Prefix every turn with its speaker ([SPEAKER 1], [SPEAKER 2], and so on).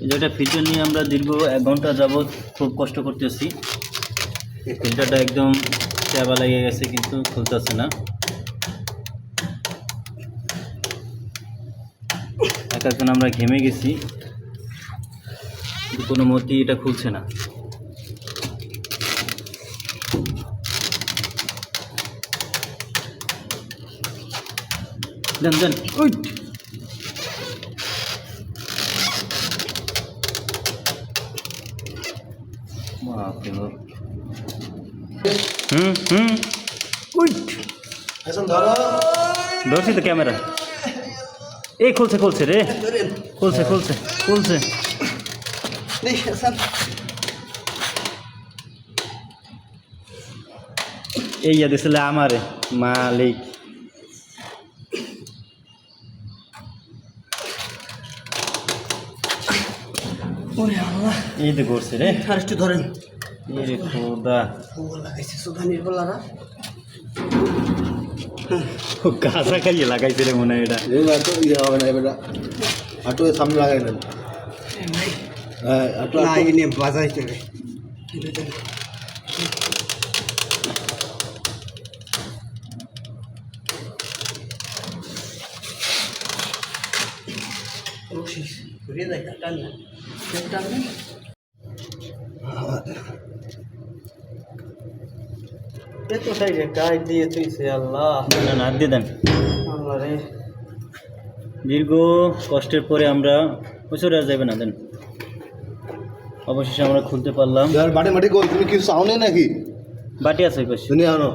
[SPEAKER 1] যেটা ফিচার নিয়ে আমরা দীর্ঘ 1 ঘন্টা যাবৎ খুব কষ্ট করতেছি। ফিল্টারটা একদম চাবা লেগে গেছে কিন্তু খুলতেছে না। এখন আমরা ঘেমে গেছি, কিন্তু কোনো মতেই এটা খুলছে না। দেন দেন ওই ধরছি তো ক্যামেরা। এই খুলছে খুলছে রে, খুলছে খুলছে খুলছে। এই দিছিল আমারে মালিক। এই তো করছে রে,
[SPEAKER 2] আরেকটু ধরেন।
[SPEAKER 1] রে খোদা
[SPEAKER 2] লাগাইছে সুধানির বলারা
[SPEAKER 1] কাঁচা খাইয়ে লাগাইছে রে মনে হয়। এটা
[SPEAKER 2] হবে না, এবার আটু সামনে লাগাই নেন। হ্যাঁ আটু নিয়ে বাজাইতে হবে। ঘুরিয়ে দেয় টান না, টান না। কোথায় রে গায়ে দিয়ে তুইছে আল্লাহ।
[SPEAKER 1] না না দিয়ে দেন।
[SPEAKER 2] আল্লাহ রে,
[SPEAKER 1] দীর্ঘ কষ্টের পরে আমরা বছরে আর যাবে না। দেন, অবশেষে আমরা খুলতে পারলাম।
[SPEAKER 2] বাটে মাটি কই, তুমি কি চাও নাকি?
[SPEAKER 1] বাটি আছে ওই পাশে।
[SPEAKER 2] শুনি আনো।